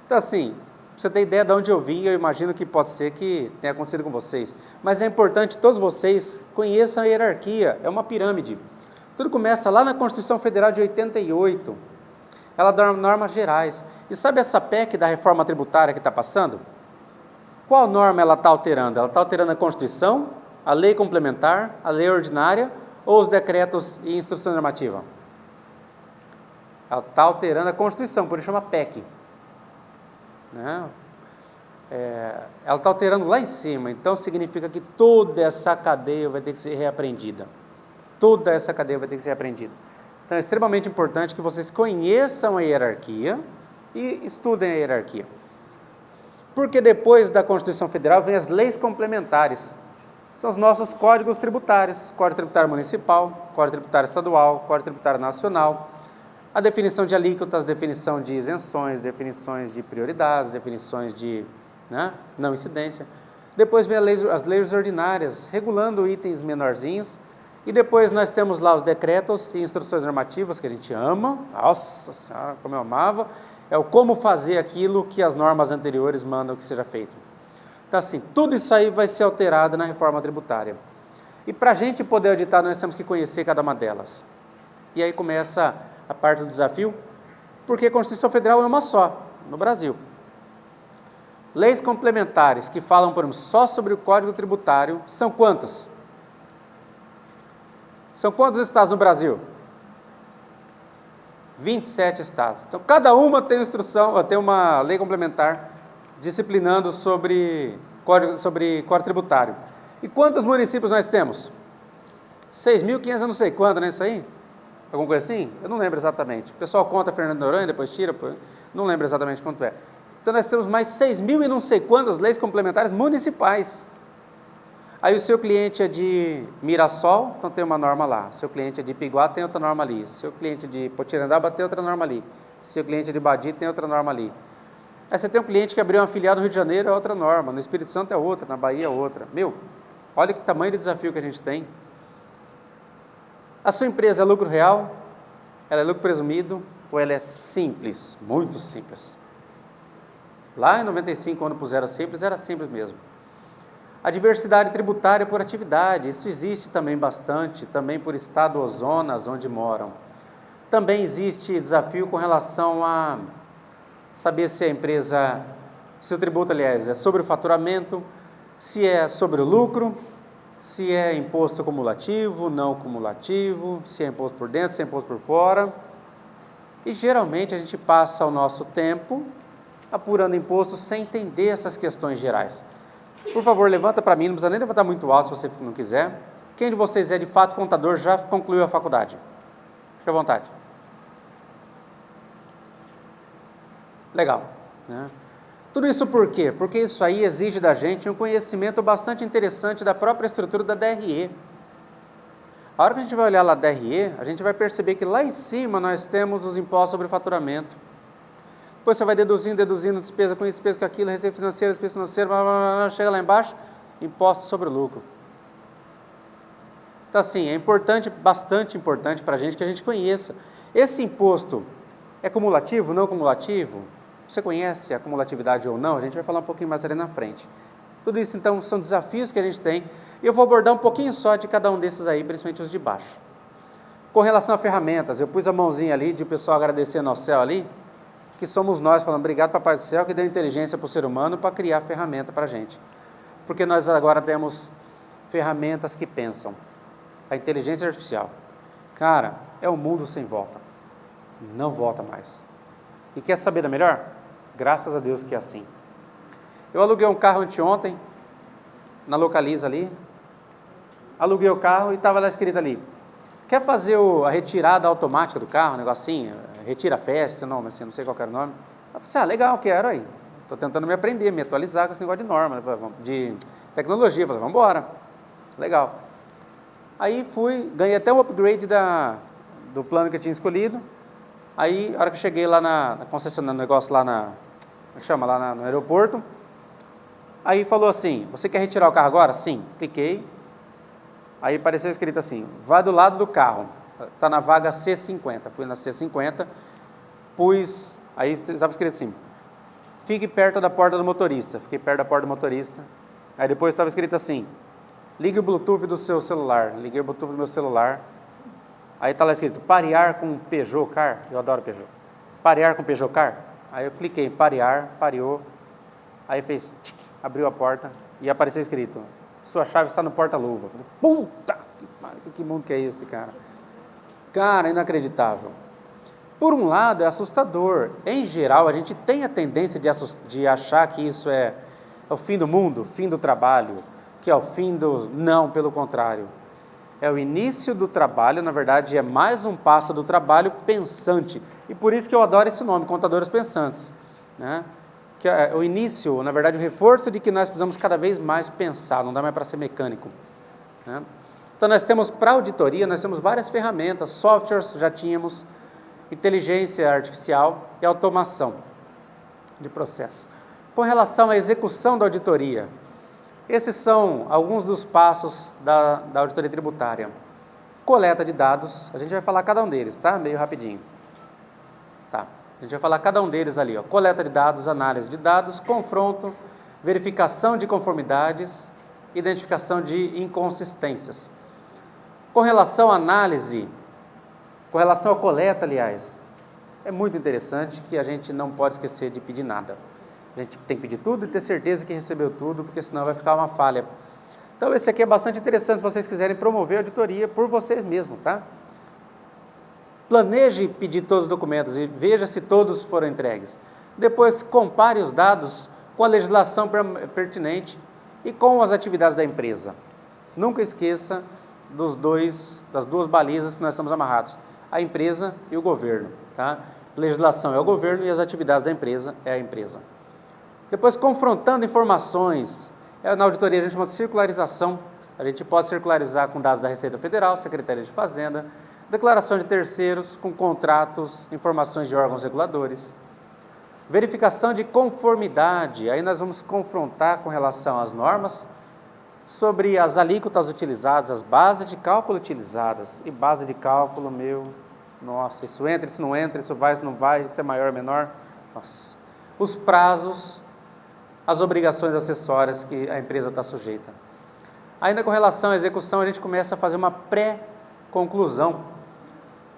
[SPEAKER 2] Então assim, pra você ter ideia de onde eu vim, eu imagino que pode ser que tenha acontecido com vocês. Mas é importante que todos vocês conheçam a hierarquia, é uma pirâmide. Tudo começa lá na Constituição Federal de 88. Ela dá normas gerais. E sabe essa PEC da reforma tributária que está passando? Qual norma ela está alterando? Ela está alterando a Constituição, a lei complementar, a lei ordinária ou os decretos e instrução normativa? Ela está alterando a Constituição, por isso chama PEC. Né? Ela está alterando lá em cima, então significa que toda essa cadeia vai ter que ser reaprendida. Toda essa cadeia vai ter que ser reaprendida. Então é extremamente importante que vocês conheçam a hierarquia e estudem a hierarquia. Porque depois da Constituição Federal vem as leis complementares. São os nossos códigos tributários, Código Tributário Municipal, Código Tributário Estadual, Código Tributário Nacional, a definição de alíquotas, definição de isenções, definições de prioridades, definições de não incidência. Depois vem as leis ordinárias, regulando itens menorzinhos. E depois nós temos lá os decretos e instruções normativas, que a gente ama. Nossa Senhora, como eu amava. É o como fazer aquilo que as normas anteriores mandam que seja feito. Então assim, tudo isso aí vai ser alterado na reforma tributária. E para a gente poder auditar, nós temos que conhecer cada uma delas. E aí começa a parte do desafio, porque a Constituição Federal é uma só, no Brasil. Leis complementares que falam, por exemplo, só sobre o Código Tributário, são quantas? São quantos estados no Brasil? 27 estados. Então, cada uma tem uma lei complementar disciplinando sobre Código Tributário. E quantos municípios nós temos? 6.500, eu não sei quanto, não é isso aí? Alguma coisa assim? Eu não lembro exatamente. O pessoal conta Fernando de Noronha, depois tira, não lembro exatamente quanto é. Então nós temos mais 6.000 e não sei quantas leis complementares municipais. Aí o seu cliente é de Mirassol, então tem uma norma lá. O seu cliente é de Piguá, tem outra norma ali. O seu cliente é de Potirandaba, tem outra norma ali. O seu cliente é de Badi, tem outra norma ali. Aí você tem um cliente que abriu uma filial no Rio de Janeiro, é outra norma. No Espírito Santo é outra, na Bahia é outra. Olha que tamanho de desafio que a gente tem. A sua empresa é lucro real? Ela é lucro presumido? Ou ela é simples? Muito simples. Lá em 95, quando puseram simples, era simples mesmo. A diversidade tributária por atividade, isso existe também bastante, também por estado ou zonas onde moram. Também existe desafio com relação a saber se a empresa, se o tributo, aliás, é sobre o faturamento, se é sobre o lucro, se é imposto cumulativo, não cumulativo, se é imposto por dentro, se é imposto por fora. E geralmente a gente passa o nosso tempo apurando imposto sem entender essas questões gerais. Por favor, levanta para mim, não precisa nem levantar muito alto se você não quiser. Quem de vocês é de fato contador, já concluiu a faculdade? Fique à vontade. Legal, né? Tudo isso por quê? Porque isso aí exige da gente um conhecimento bastante interessante da própria estrutura da DRE. A hora que a gente vai olhar lá a DRE, a gente vai perceber que lá em cima nós temos os impostos sobre faturamento. Depois você vai deduzindo, despesa com isso, despesa com aquilo, receita financeira, despesa financeira, blá, blá, blá, chega lá embaixo, impostos sobre o lucro. Então assim, é importante, bastante importante para a gente que a gente conheça. Esse imposto é cumulativo, não cumulativo? Você conhece a cumulatividade ou não? A gente vai falar um pouquinho mais ali na frente. Tudo isso, então, são desafios que a gente tem. E eu vou abordar um pouquinho só de cada um desses aí, principalmente os de baixo. Com relação a ferramentas, eu pus a mãozinha ali de o pessoal agradecendo ao céu ali, que somos nós, falando, obrigado, Papai do Céu, que deu inteligência para o ser humano para criar ferramenta para a gente. Porque nós agora temos ferramentas que pensam. A inteligência artificial. Cara, é um mundo sem volta. Não volta mais. E quer saber da melhor? Graças a Deus que é assim. Eu aluguei um carro anteontem, na Localiza ali. Aluguei o carro e estava lá escrito ali, quer fazer a retirada automática do carro, um negocinho, retira festa, não, assim, não sei qual era o nome. Eu falei, legal, quero aí. Estou tentando me aprender, me atualizar com esse negócio de norma, de tecnologia. Eu falei, vamos embora. Legal. Aí fui, ganhei até um upgrade do plano que eu tinha escolhido. Aí, a hora que eu cheguei lá na concessionária, no negócio lá como é que chama? Lá no aeroporto. Aí falou assim, você quer retirar o carro agora? Sim. Cliquei. Aí apareceu escrito assim, vai do lado do carro. Está na vaga C50. Fui na C50, pus, aí estava escrito assim, fique perto da porta do motorista. Fiquei perto da porta do motorista. Aí depois estava escrito assim, ligue o Bluetooth do seu celular. Liguei o Bluetooth do meu celular. Aí está lá escrito, parear com Peugeot Car. Eu adoro Peugeot. Parear com Peugeot Car. Aí eu cliquei, parear, pareou. Aí fez, tic, abriu a porta e apareceu escrito, sua chave está no porta-luva. Falei, puta, que mundo que é esse, cara? Cara, inacreditável. Por um lado, é assustador. Em geral, a gente tem a tendência de achar que isso é o fim do mundo, fim do trabalho, que é o fim do... Não, pelo contrário. É o início do trabalho, na verdade, é mais um passo do trabalho pensante. E por isso que eu adoro esse nome, contadores pensantes, né? Que é o início, na verdade, o reforço de que nós precisamos cada vez mais pensar, não dá mais para ser mecânico, né? Então, nós temos para auditoria, nós temos várias ferramentas, softwares, já tínhamos, inteligência artificial e automação de processos. Com relação à execução da auditoria, esses são alguns dos passos da auditoria tributária. Coleta de dados, a gente vai falar cada um deles, tá? Meio rapidinho. Tá, a gente vai falar cada um deles ali, ó. Coleta de dados, análise de dados, confronto, verificação de conformidades, identificação de inconsistências. Com relação à análise, com relação à coleta, aliás, é muito interessante que a gente não pode esquecer de pedir nada. A gente tem que pedir tudo e ter certeza que recebeu tudo, porque senão vai ficar uma falha. Então, esse aqui é bastante interessante se vocês quiserem promover a auditoria por vocês mesmos, tá? Planeje pedir todos os documentos e veja se todos foram entregues. Depois, compare os dados com a legislação pertinente e com as atividades da empresa. Nunca esqueça das duas balizas que nós estamos amarrados, a empresa e o governo, tá? Legislação é o governo e as atividades da empresa é a empresa. Depois, confrontando informações, na auditoria a gente chama de circularização, a gente pode circularizar com dados da Receita Federal, Secretaria de Fazenda, declaração de terceiros, com contratos, informações de órgãos reguladores, verificação de conformidade, aí nós vamos confrontar com relação às normas, sobre as alíquotas utilizadas, as bases de cálculo utilizadas, e base de cálculo, nossa, isso entra, isso não entra, isso vai, isso não vai, isso é maior ou menor, nossa. Os prazos, as obrigações acessórias que a empresa está sujeita. Ainda com relação à execução, a gente começa a fazer uma pré-conclusão.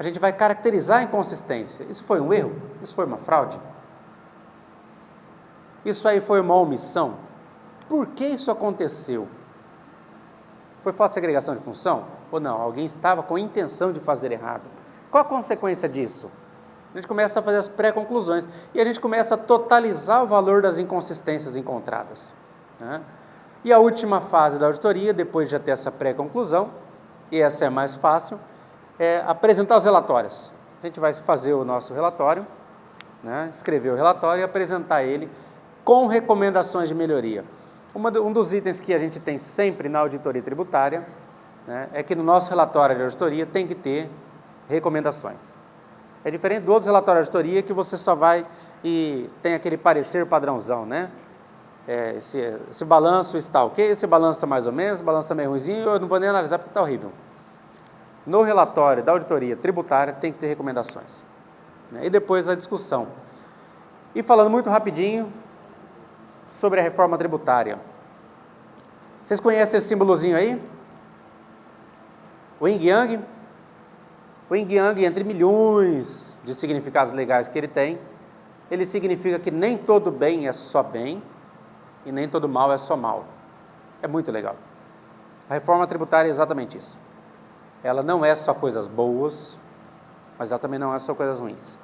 [SPEAKER 2] A gente vai caracterizar a inconsistência. Isso foi um erro? Isso foi uma fraude? Isso aí foi uma omissão? Por que isso aconteceu? Foi falta de segregação de função? Ou não? Alguém estava com a intenção de fazer errado? Qual a consequência disso? A gente começa a fazer as pré-conclusões e a gente começa a totalizar o valor das inconsistências encontradas, né? E a última fase da auditoria, depois de já ter essa pré-conclusão, e essa é mais fácil, é apresentar os relatórios. A gente vai fazer o nosso relatório, né? Escrever o relatório e apresentar ele com recomendações de melhoria. Um dos itens que a gente tem sempre na auditoria tributária, né, é que no nosso relatório de auditoria tem que ter recomendações. É diferente do outro relatório de auditoria que você só vai e tem aquele parecer padrãozão, né? Esse balanço está ok, esse balanço está mais ou menos, esse balanço está meio ruimzinho, eu não vou nem analisar porque está horrível. No relatório da auditoria tributária tem que ter recomendações, né? E depois a discussão. E falando muito rapidinho sobre a reforma tributária. Vocês conhecem esse símbolozinho aí? O Yin Yang? O Yin Yang, entre milhões de significados legais que ele tem, ele significa que nem todo bem é só bem e nem todo mal é só mal. É muito legal. A reforma tributária é exatamente isso. Ela não é só coisas boas, mas ela também não é só coisas ruins.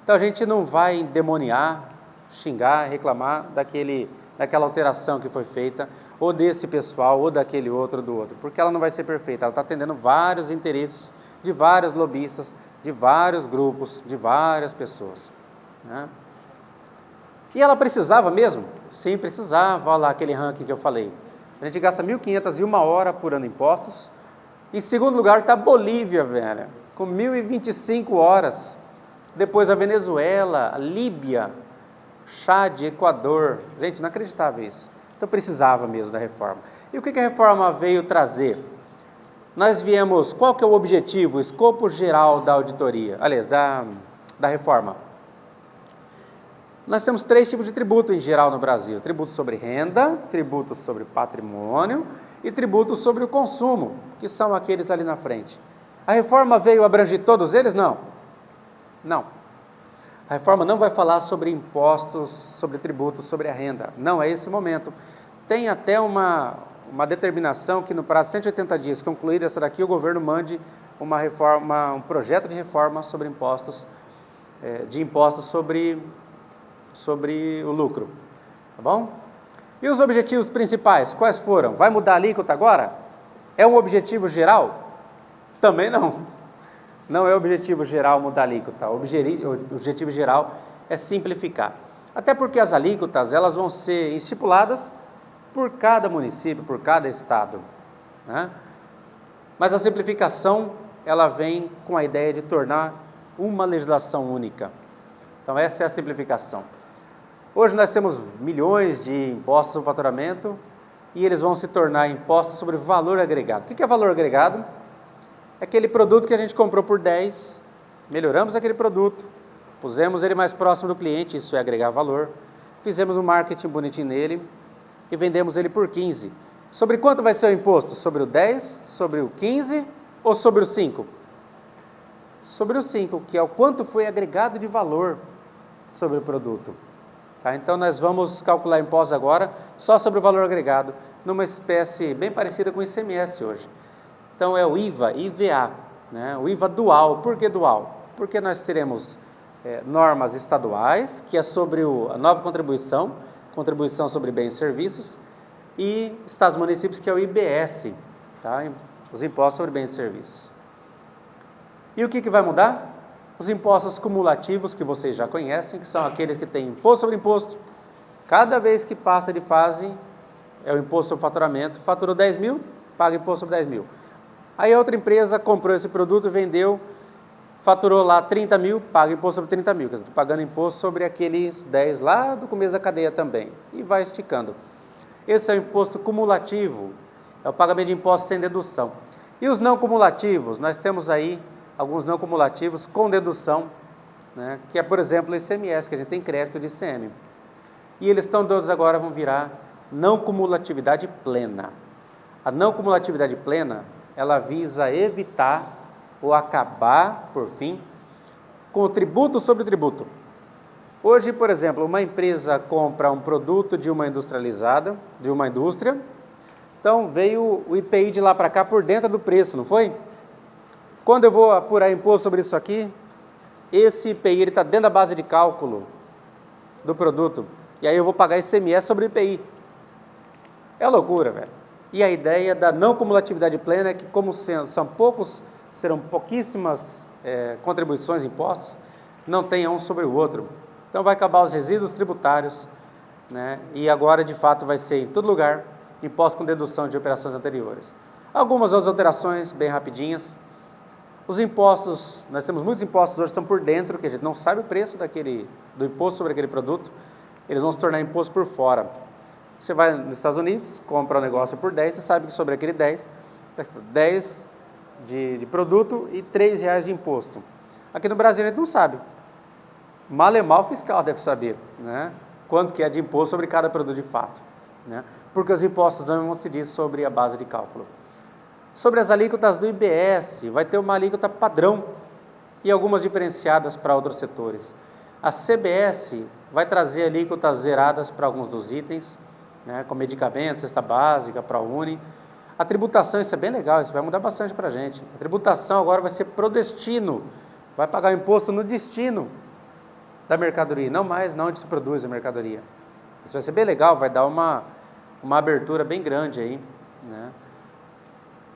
[SPEAKER 2] Então a gente não vai endemoniar, xingar, reclamar daquela alteração que foi feita, ou desse pessoal, ou daquele outro, do outro, porque ela não vai ser perfeita, ela está atendendo vários interesses de vários lobistas, de vários grupos, de várias pessoas, né? E ela precisava mesmo? Sim, precisava. Olha lá aquele ranking que eu falei. A gente gasta 1.501 horas por ano em impostos. Em segundo lugar está a Bolívia, velho, com 1.025 horas. Depois a Venezuela, a Líbia, Chad, Equador. Gente, inacreditável isso. Então precisava mesmo da reforma. E o que a reforma veio trazer? Nós viemos, qual que é o objetivo, o escopo geral da auditoria, aliás, da reforma? Nós temos 3 tipos de tributo em geral no Brasil: tributo sobre renda, tributo sobre patrimônio e tributo sobre o consumo, que são aqueles ali na frente. A reforma veio abranger todos eles? Não. Não. A reforma não vai falar sobre impostos, sobre tributos, sobre a renda. Não é esse momento. Tem até uma determinação que no prazo de 180 dias, concluída essa daqui, o governo mande um projeto de reforma sobre impostos, sobre o lucro, tá bom? E os objetivos principais, quais foram? Vai mudar a alíquota agora? É um objetivo geral? Também não. Não é o objetivo geral mudar a alíquota. O objetivo geral é simplificar. Até porque as alíquotas, elas vão ser estipuladas por cada município, por cada estado, né? Mas a simplificação, ela vem com a ideia de tornar uma legislação única. Então essa é a simplificação. Hoje nós temos milhões de impostos no faturamento e eles vão se tornar impostos sobre valor agregado. O que é valor agregado? É aquele produto que a gente comprou por 10, melhoramos aquele produto, pusemos ele mais próximo do cliente, isso é agregar valor, fizemos um marketing bonitinho nele e vendemos ele por 15. Sobre quanto vai ser o imposto? Sobre o 10, sobre o 15 ou sobre o 5? Sobre o 5, que é o quanto foi agregado de valor sobre o produto. Tá? Então nós vamos calcular impostos agora só sobre o valor agregado, numa espécie bem parecida com o ICMS hoje. Então é o IVA, IVA, né? O IVA dual. Por que dual? Porque nós teremos normas estaduais, que é sobre a nova contribuição sobre bens e serviços, e estados e municípios, que é o IBS, tá? Os impostos sobre bens e serviços. E o que vai mudar? Os impostos cumulativos, que vocês já conhecem, que são aqueles que têm imposto sobre imposto. Cada vez que passa de fase, é o imposto sobre faturamento. Faturou 10 mil, paga imposto sobre 10 mil. Aí a outra empresa comprou esse produto, vendeu, faturou lá 30 mil, paga imposto sobre 30 mil. Quer dizer, pagando imposto sobre aqueles 10 lá do começo da cadeia também. E vai esticando. Esse é o imposto cumulativo, é o pagamento de impostos sem dedução. E os não cumulativos, nós temos aí alguns não cumulativos com dedução, né, que é, por exemplo, o ICMS, que a gente tem crédito de ICM. E eles todos agora vão virar não cumulatividade plena. A não cumulatividade plena, ela visa evitar ou acabar, por fim, com o tributo sobre o tributo. Hoje, por exemplo, uma empresa compra um produto de uma industrializada, de uma indústria, então veio o IPI de lá para cá por dentro do preço, não foi? Quando eu vou apurar imposto sobre isso aqui, esse IPI está dentro da base de cálculo do produto, e aí eu vou pagar ICMS sobre o IPI. É loucura, velho. E a ideia da não cumulatividade plena é que, como serão pouquíssimas contribuições e impostos, não tenha um sobre o outro. Então vai acabar os resíduos tributários, né? E agora, de fato, vai ser em todo lugar imposto com dedução de operações anteriores. Algumas outras alterações, bem rapidinhas. Os impostos, nós temos muitos impostos hoje que são por dentro, que a gente não sabe o preço do imposto sobre aquele produto, eles vão se tornar imposto por fora. Você vai nos Estados Unidos, compra um negócio por 10, você sabe que sobre aquele 10 de produto e R$3 de imposto. Aqui no Brasil a gente não sabe. Mal é mal, o fiscal deve saber, né? Quanto que é de imposto sobre cada produto de fato, né? Porque os impostos não vão se diz sobre a base de cálculo. Sobre as alíquotas do IBS, vai ter uma alíquota padrão e algumas diferenciadas para outros setores. A CBS vai trazer alíquotas zeradas para alguns dos itens, né, como medicamentos, cesta básica, ProUni. A tributação, isso é bem legal, isso vai mudar bastante para a gente. A tributação agora vai ser pro destino, vai pagar o imposto no destino da mercadoria, não mais na onde se produz a mercadoria. Isso vai ser bem legal, vai dar uma abertura bem grande aí, né?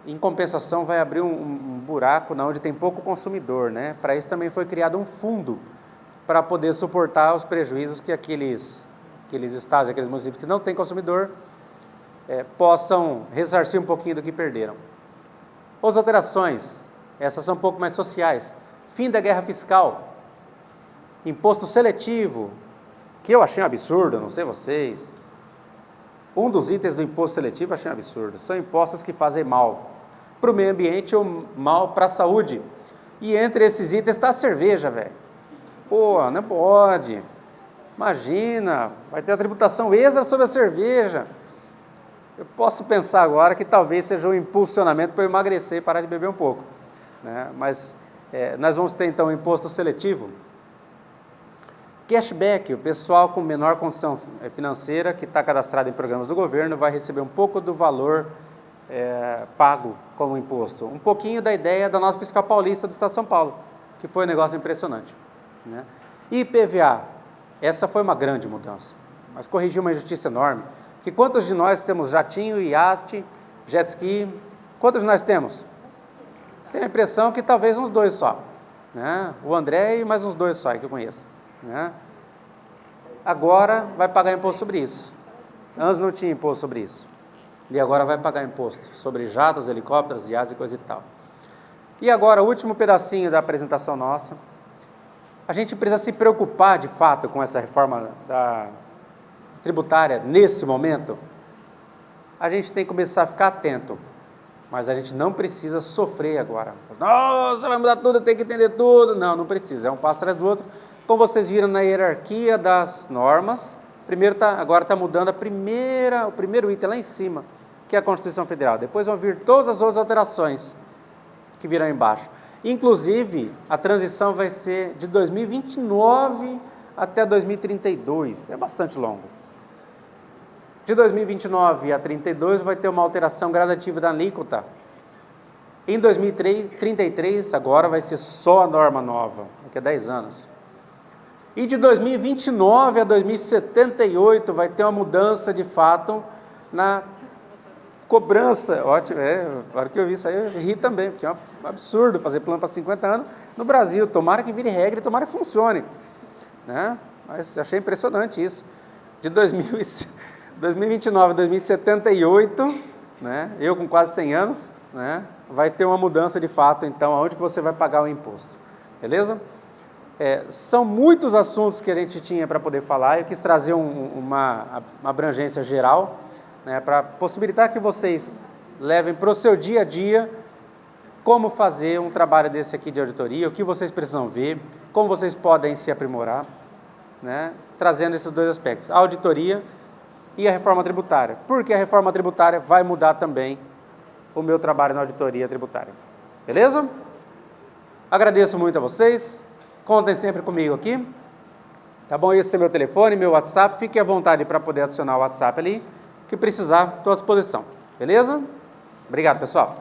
[SPEAKER 2] Em compensação, vai abrir um buraco na onde tem pouco consumidor, né? Para isso também foi criado um fundo para poder suportar os prejuízos que aqueles estados, aqueles municípios que não têm consumidor, possam ressarcir um pouquinho do que perderam. As alterações, essas são um pouco mais sociais. Fim da guerra fiscal, imposto seletivo, que eu achei um absurdo, não sei vocês. Um dos itens do imposto seletivo eu achei um absurdo. São impostos que fazem mal para o meio ambiente ou mal para a saúde. E entre esses itens está a cerveja, velho. Pô, não pode. Imagina, vai ter a tributação extra sobre a cerveja. Eu posso pensar agora que talvez seja um impulsionamento para eu emagrecer e parar de beber um pouco, né? Mas nós vamos ter então o imposto seletivo. Cashback, o pessoal com menor condição financeira, que está cadastrado em programas do governo, vai receber um pouco do valor pago como imposto. Um pouquinho da ideia da nota fiscal paulista do Estado de São Paulo, que foi um negócio impressionante, né? IPVA, essa foi uma grande mudança, mas corrigiu uma injustiça enorme, porque quantos de nós temos jatinho, iate, jet ski? Quantos de nós temos? Tenho a impressão que talvez uns 2 só, né? O André e mais uns 2 só que eu conheço, né? Agora vai pagar imposto sobre isso. Antes não tinha imposto sobre isso. E agora vai pagar imposto sobre jatos, helicópteros, iates e coisa e tal. E agora, o último pedacinho da apresentação nossa. A gente precisa se preocupar, de fato, com essa reforma tributária nesse momento. A gente tem que começar a ficar atento. Mas a gente não precisa sofrer agora. Nossa, vai mudar tudo, tem que entender tudo. Não, não precisa. É um passo atrás do outro. Como vocês viram na hierarquia das normas, agora está mudando o primeiro item lá em cima, que é a Constituição Federal. Depois vão vir todas as outras alterações que virão embaixo. Inclusive, a transição vai ser de 2029 até 2032. É bastante longo. De 2029 a 2032 vai ter uma alteração gradativa da alíquota. Em 2033, agora vai ser só a norma nova, daqui a 10 anos. E de 2029 a 2078 vai ter uma mudança de fato na cobrança. Ótimo, na hora que eu vi isso aí eu ri também, porque é um absurdo fazer plano para 50 anos no Brasil. Tomara que vire regra e tomara que funcione, né? Mas achei impressionante isso. De 2029 a 2078, né? Eu com quase 100 anos, né? Vai ter uma mudança de fato, então, aonde que você vai pagar o imposto, beleza? São muitos assuntos que a gente tinha para poder falar. Eu quis trazer uma abrangência geral, né, para possibilitar que vocês levem para o seu dia a dia como fazer um trabalho desse aqui de auditoria, o que vocês precisam ver, como vocês podem se aprimorar, né, trazendo esses 2 aspectos, a auditoria e a reforma tributária, porque a reforma tributária vai mudar também o meu trabalho na auditoria tributária. Beleza? Agradeço muito a vocês, contem sempre comigo aqui, tá bom? Esse é meu telefone, meu WhatsApp, fique à vontade para poder adicionar o WhatsApp ali, que precisar, estou à disposição, beleza? Obrigado, pessoal.